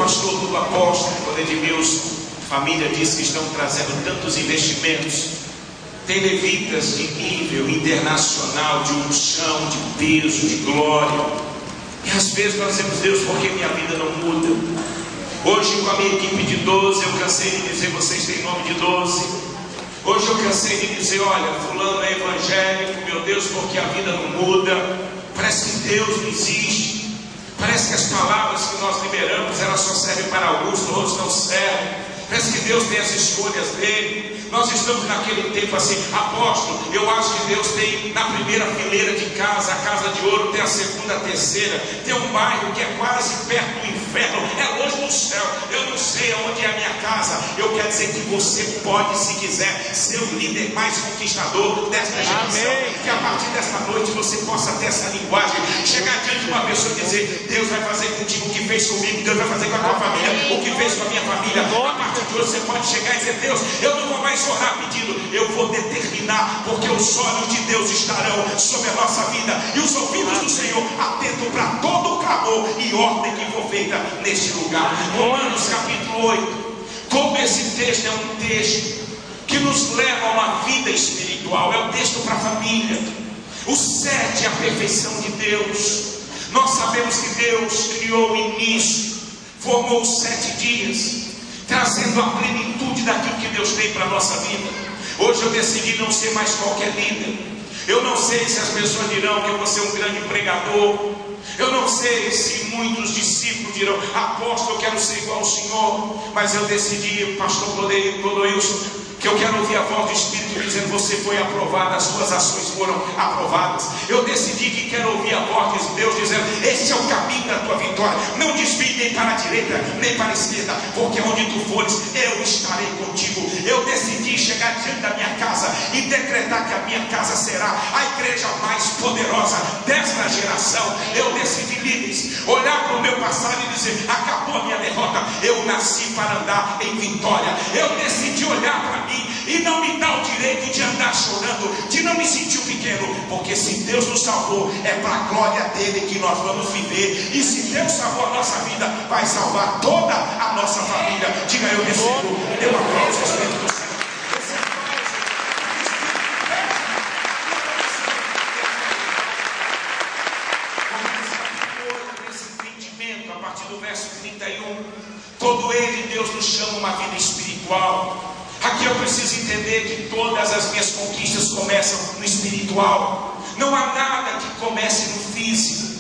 pastor do apóstolo, quando Edmilson, família diz que estão trazendo tantos investimentos, tem levitas de nível internacional, de unção, de peso, de glória. E às vezes nós dizemos: Deus, por que minha vida não muda? Hoje, com a minha equipe de 12, eu cansei de dizer: vocês têm nome de 12. Hoje eu cansei de dizer: olha, fulano é evangélico, meu Deus, porque a vida não muda. Parece que Deus não existe. Parece que as palavras que nós liberamos, elas só servem para alguns, para outros não servem. Parece que Deus tem as escolhas dele. Nós estamos naquele tempo assim: apóstolo, eu acho que Deus tem na primeira fileira de casa, a casa de ouro, tem a segunda, a terceira, tem um bairro que é quase perto do inferno, é longe do céu, eu não sei aonde é a minha casa. Eu quero dizer que você pode, se quiser, ser o líder mais conquistador desta geração. Que a partir desta noite você possa ter essa linguagem, chegar diante de uma pessoa e dizer: Deus vai fazer contigo o que fez comigo, Deus vai fazer com a tua família o que fez com a minha família. A partir de hoje você pode chegar e dizer: Deus, eu não vou mais orar pedindo, eu vou determinar, porque os olhos de Deus estarão sobre a nossa vida e os ouvidos do Senhor atentos para todo o clamor e ordem que for feita neste lugar. Romanos capítulo 8. Como esse texto é um texto que nos leva a uma vida espiritual, é um texto para a família. O 7 é a perfeição de Deus. Nós sabemos que Deus criou o início, formou os 7 dias, trazendo a plenitude daquilo que Deus tem para a nossa vida. Hoje eu decidi não ser mais qualquer líder. Eu não sei se as pessoas dirão que eu vou ser um grande pregador. Eu não sei se muitos discípulos dirão: apóstolo, eu quero ser igual ao Senhor. Mas eu decidi, pastor Clodoilson, que eu quero ouvir a voz do Espírito dizendo: você foi aprovado, as suas ações foram aprovadas. Eu decidi que quero ouvir a voz de Deus dizendo: este é o caminho da tua vitória, não desvie nem para a direita nem para a esquerda, porque onde tu fores eu estarei contigo. Eu decidi chegar diante da minha casa e decretar que a minha casa será a igreja mais poderosa desta geração. Eu decidi, líderes, olhar para o meu passado e dizer: acabou a minha derrota, eu nasci para andar em vitória. Eu decidi olhar para mim e não me dá o direito de andar chorando, de não me sentir pequeno, porque se Deus nos salvou, é para a glória dele que nós vamos viver. E se Deus salvou a nossa vida, vai salvar toda a nossa família. Diga: eu recebo. Dê um aplauso ao Espírito Santo. A partir do verso 31, todo ele, Deus nos chama uma vida espiritual. Aqui eu preciso entender que todas as minhas conquistas começam no espiritual. Não há nada que comece no físico.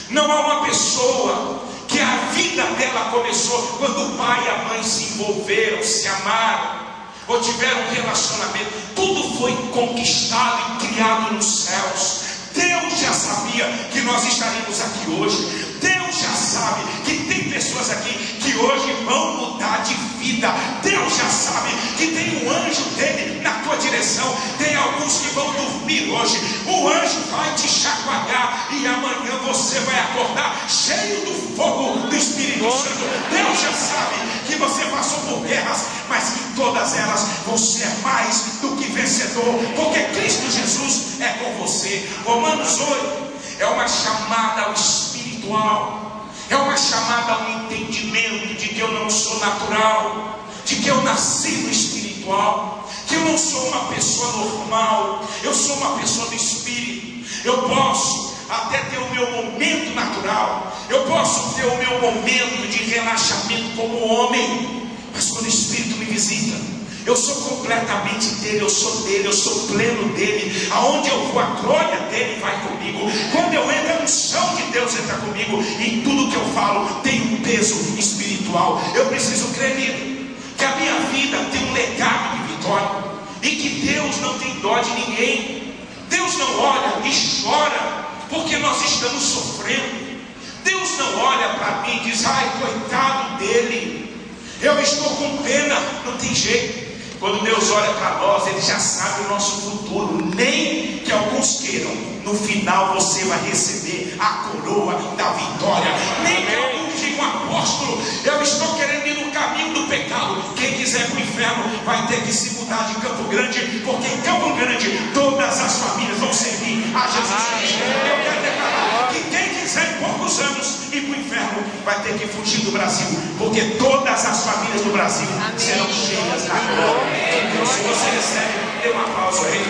Não há uma pessoa que a vida dela começou quando o pai e a mãe se envolveram, se amaram, ou tiveram um relacionamento. Tudo foi conquistado e criado nos céus. Deus já sabia que nós estaríamos aqui hoje. Deus já sabe que tem pessoas aqui que hoje vão mudar de vida. Deus já sabe que tem um anjo dele na tua direção. Tem alguns que vão dormir hoje. O anjo vai te chacoalhar e amanhã você vai acordar cheio do fogo do Espírito Santo. Deus já sabe que você passou por guerras, mas que em todas elas você é mais do que vencedor, porque Cristo Jesus é com você. Romanos 8 é uma chamada ao espiritual, é uma chamada ao entendimento de que eu não sou natural, de que eu nasci no espiritual, que eu não sou uma pessoa normal, eu sou uma pessoa do Espírito. Eu posso até ter o meu momento natural, eu posso ter o meu momento de relaxamento como homem, mas quando o Espírito me visita, eu sou completamente dele, eu sou dele, eu sou pleno dele. Aonde eu vou, a glória dele vai comigo. Quando eu entro no chão de Deus, entra comigo. E tudo que eu falo tem um peso espiritual. Eu preciso crer nele, que a minha vida tem um legado de vitória, e que Deus não tem dó de ninguém. Deus não olha e chora porque nós estamos sofrendo. Deus não olha para mim e diz: ai, coitado dele, eu estou com pena. Não tem jeito. Quando Deus olha para nós, Ele já sabe o nosso futuro. Nem que alguns queiram, no final você vai receber a coroa da vitória. Nem que alguns digam: apóstolo, eu estou querendo ir no caminho do pecado. Quem quiser para o inferno vai ter que se mudar de Campo Grande, porque em Campo Grande todas as famílias vão servir a Jesus Cristo. Eu quero declarar que quem quiser em poucos anos ir para o inferno vai ter que fugir do Brasil, porque todas as famílias do Brasil serão cheias da glória de Deus. Se você recebe, dê um aplauso aí.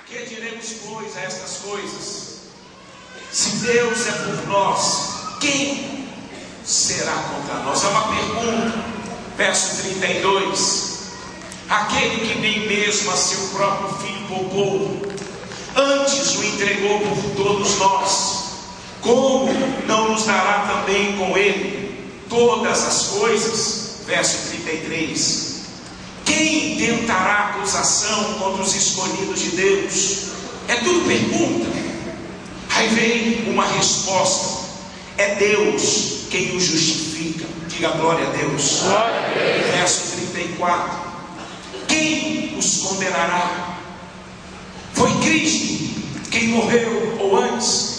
Que diremos, pois, a estas coisas? Se Deus é por nós, quem será contra nós? É uma pergunta. Verso 32. Aquele que nem mesmo a seu próprio filho poupou, antes o entregou por todos nós, como não nos dará também com ele todas as coisas? Verso 33. Quem tentará acusação contra os escolhidos de Deus? É tudo pergunta. Aí vem uma resposta. É Deus quem o justifica. Diga glória a Deus. Glória a Deus. Verso 34. Quem os condenará? Foi Cristo quem morreu, ou antes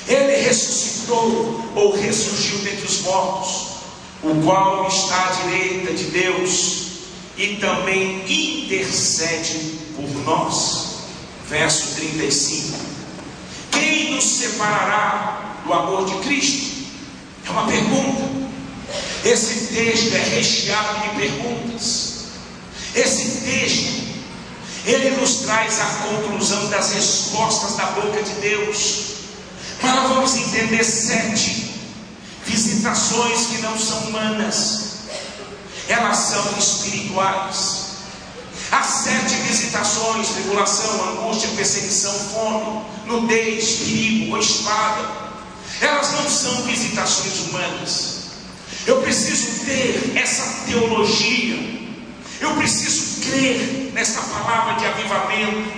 ele ressuscitou ou ressurgiu dentre os mortos, o qual está à direita de Deus e também intercede por nós. Verso 35. Quem nos separará do amor de Cristo? É uma pergunta. Esse texto é recheado de perguntas. Esse texto, ele nos traz a conclusão das respostas da boca de Deus. Mas nós vamos entender 7 visitações que não são humanas, elas são espirituais. As 7 visitações: tribulação, angústia, perseguição, fome, nudez, perigo ou espada, elas não são visitações humanas. Eu preciso ter essa teologia. Eu preciso crer nessa palavra de avivamento.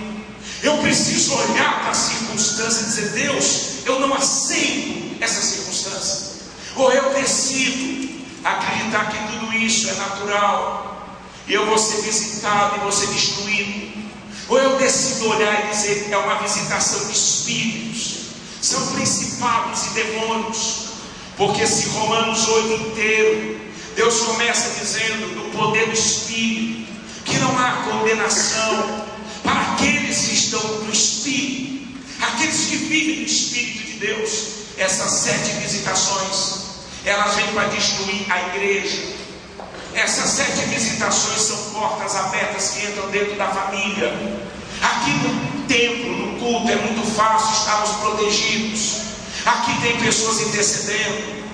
Eu preciso olhar para a circunstância e dizer: Deus, eu não aceito essa circunstância. Ou eu decido acreditar que tudo isso é natural e eu vou ser visitado e vou ser destruído. Ou eu decido olhar e dizer: é uma visitação de espíritos, são principados e demônios. Porque se Romanos 8 inteiro, Deus começa dizendo do poder do Espírito, que não há condenação para aqueles que estão no Espírito, aqueles que vivem no Espírito de Deus. Essas 7 visitações, elas vêm para destruir a igreja. Essas 7 visitações são portas abertas que entram dentro da família. Aqui no templo, no culto, é muito fácil estarmos protegidos. Aqui tem pessoas intercedendo.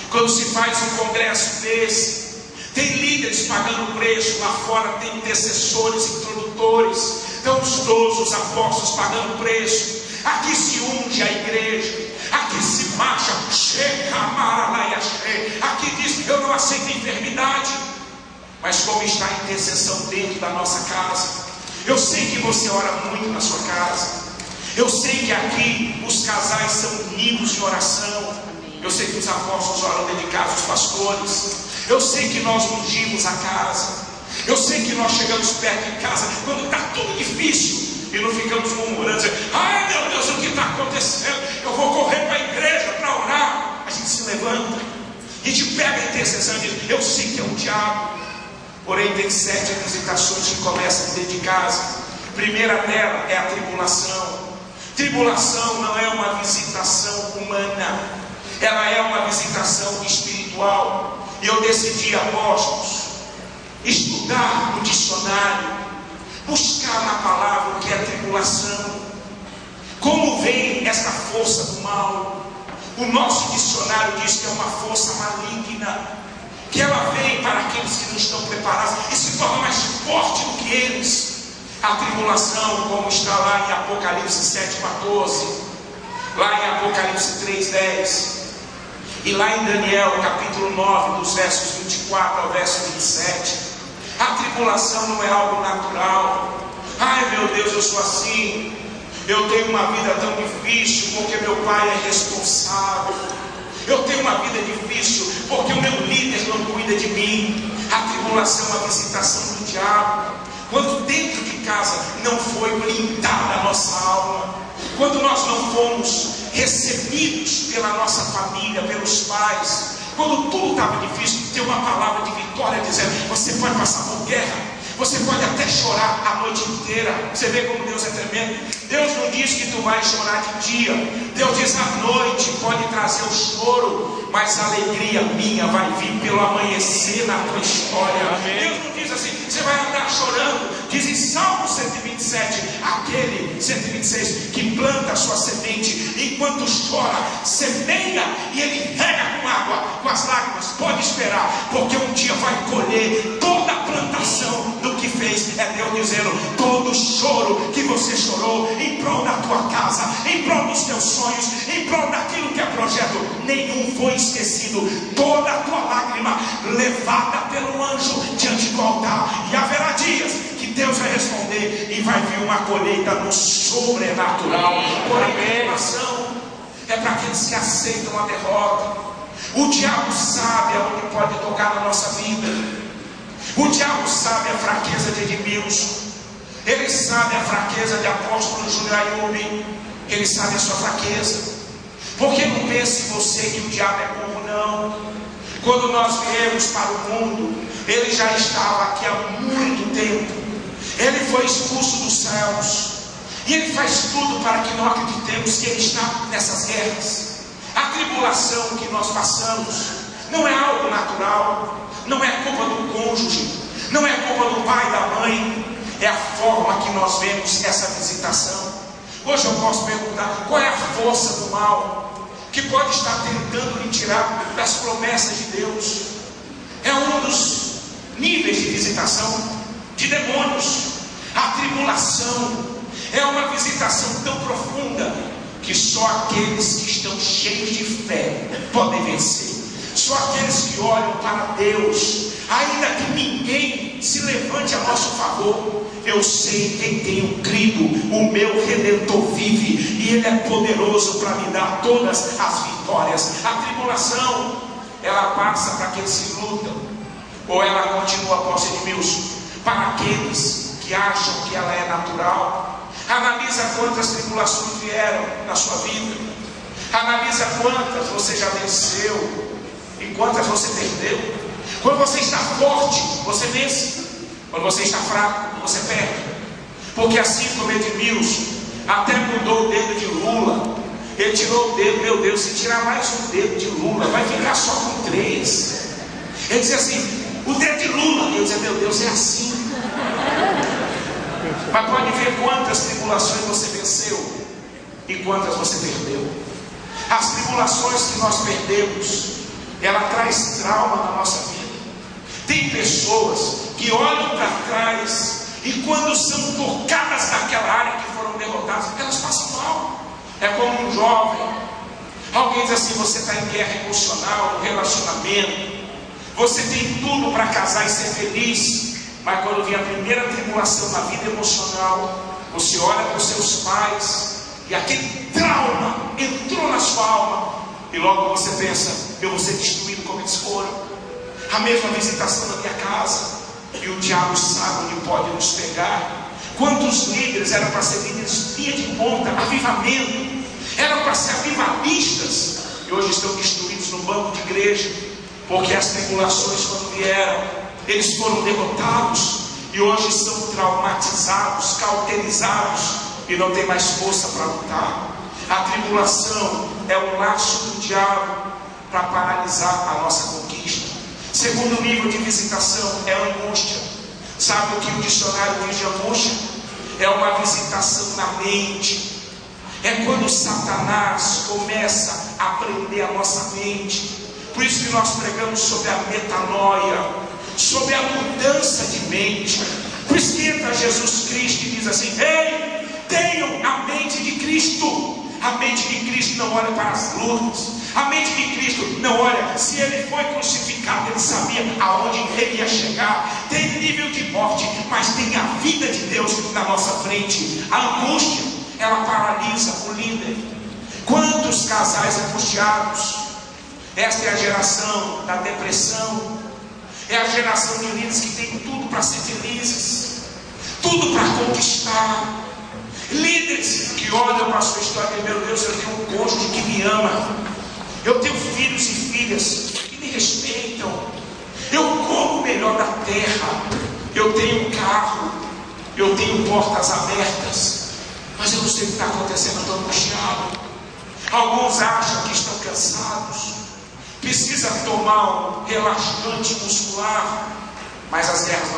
Quando se faz um congresso desse, tem líderes pagando preço. Lá fora tem intercessores, introdutores, então os 12, os apóstolos pagando preço. Aqui se unge a igreja. Aqui se marcha. Aqui diz: eu não aceito enfermidade. Mas como está a intercessão dentro da nossa casa? Eu sei que você ora muito na sua casa. Eu sei que aqui os casais são unidos em oração. Eu sei que os apóstolos oram dedicados aos pastores. Eu sei que nós ungimos a casa. Eu sei que nós chegamos perto de casa quando está tudo difícil e não ficamos murmurando, dizendo: ai meu Deus, o que está acontecendo? Eu vou correr para a igreja para orar. A gente se levanta, a gente pega a intercessão e diz: eu sei que é o diabo. Porém tem 7 visitações que começam dentro de casa. A primeira dela é a tribulação. Tribulação não é uma visitação humana, ela é uma visitação espiritual. E eu decidi, apóstolos, estudar no dicionário, buscar na palavra o que é tribulação, como vem essa força do mal. O nosso dicionário diz que é uma força maligna, que ela vem para aqueles que não estão preparados e se torna mais forte do que eles. A tribulação, como está lá em Apocalipse 7,14, lá em Apocalipse 3,10, e lá em Daniel capítulo 9, dos versos 24 ao verso 27, a tribulação não é algo natural. Ai meu Deus, eu sou assim, eu tenho uma vida tão difícil porque meu pai é responsável, eu tenho uma vida difícil porque o meu líder não cuida de mim. A tribulação é uma visitação do diabo. Quando dentro de casa não foi blindada a nossa alma, quando nós não fomos recebidos pela nossa família, pelos pais, quando tudo estava difícil, tem uma palavra de vitória dizendo: você pode passar por guerra, Você pode até chorar a noite inteira. Você vê como Deus é tremendo. Deus não diz que tu vai chorar de dia. Deus diz à noite pode trazer o choro, mas a alegria minha vai vir pelo amanhecer na tua história. Amém. Deus não diz assim, você vai andar chorando. Diz em Salmo 127, aquele 126 que planta a sua semente, enquanto chora, semeia e ele rega com água, com as lágrimas. Pode esperar, porque um dia vai colher toda a plantação do que fez. É Deus dizendo, todo choro que você chorou em prol da tua casa, em prol dos teus sonhos, em prol daquilo que é projeto, nenhum foi esquecido. Toda a tua lágrima levada pelo anjo diante do altar, e haverá dias que Deus vai responder e vai vir uma colheita no sobrenatural. Porém, a tribulação é para aqueles que aceitam a derrota. O diabo sabe aonde pode tocar na nossa vida. O diabo sabe a fraqueza de Edmilson. Ele sabe a fraqueza de apóstolo Júnior Ayub. Ele sabe a sua fraqueza. Porque não pense você que o diabo é burro, não. Quando nós viemos para o mundo, ele já estava aqui há muito tempo. Ele foi expulso dos céus. E ele faz tudo para que não acreditemos que ele está nessas guerras. A tribulação que nós passamos não é algo natural. Não é culpa do cônjuge. Não é culpa do pai e da mãe. É a forma que nós vemos essa visitação. Hoje eu posso perguntar, qual é a força do mal que pode estar tentando lhe tirar das promessas de Deus? É um dos níveis de visitação de demônios. A tribulação é uma visitação tão profunda que só aqueles que estão cheios de fé podem vencer. Só aqueles que olham para Deus, ainda que ninguém se levante a nosso favor, eu sei quem tenho crido, o meu Redentor vive, e Ele é poderoso para me dar todas as vitórias. A tribulação, ela passa para aqueles que lutam, ou ela continua após Edmilson, para aqueles que acham que ela é natural. Analisa quantas tribulações vieram na sua vida. Analisa quantas você já venceu e quantas você perdeu. Quando você está forte, você vence. Quando você está fraco, você perde. Porque assim como Edmilson até mudou o dedo de Lula, ele tirou o dedo, meu Deus, se tirar mais um dedo de Lula, vai ficar só com 3. Ele dizia assim, o dedo de Lula. Eu dizia, meu Deus, é assim. Mas pode ver quantas tribulações você venceu e quantas você perdeu. As tribulações que nós perdemos, ela traz trauma na nossa vida. Tem pessoas que olham para trás e quando são tocadas naquela área que foram derrotadas, elas passam mal. É como um jovem. Alguém diz assim, você está em guerra emocional, no relacionamento, você tem tudo para casar e ser feliz. Mas quando vem a primeira tribulação na vida emocional, você olha para os seus pais e aquele trauma entrou na sua alma, e logo você pensa, eu vou ser destruído como eles foram. A mesma visitação na minha casa, e o diabo sabe onde pode nos pegar. Quantos líderes eram para ser líderes linha de ponta, avivamento, eram para ser avivalistas, e hoje estão destruídos no banco de igreja, porque as tribulações quando vieram, eles foram derrotados e hoje são traumatizados, cauterizados e não tem mais força para lutar. A tribulação é um laço do diabo para paralisar a nossa conquista. Segundo nível de visitação é a angústia. Sabe o que o dicionário diz de angústia? É uma visitação na mente. É quando Satanás começa a prender a nossa mente. Por isso que nós pregamos sobre a metanoia, sobre a mudança de mente. Por isso que entra Jesus Cristo e diz assim, ei, tenham a mente de Cristo. A mente de Cristo não olha para as lutas. A mente de Cristo não olha, se ele foi crucificado, ele sabia aonde ele ia chegar. Tem nível de morte, mas tem a vida de Deus na nossa frente. A angústia, ela paralisa o líder. Quantos casais angustiados? Esta é a geração da depressão. É a geração de líderes que tem tudo para ser felizes, tudo para conquistar. Líderes que olham para a sua história e dizem, meu Deus, eu tenho um cônjuge que me ama, eu tenho filhos e filhas que me respeitam, eu como o melhor da terra, eu tenho um carro, eu tenho portas abertas, mas eu não sei o que está acontecendo, estou angustiado. Alguns acham que estão cansados, precisa tomar um relaxante muscular, mas as guerras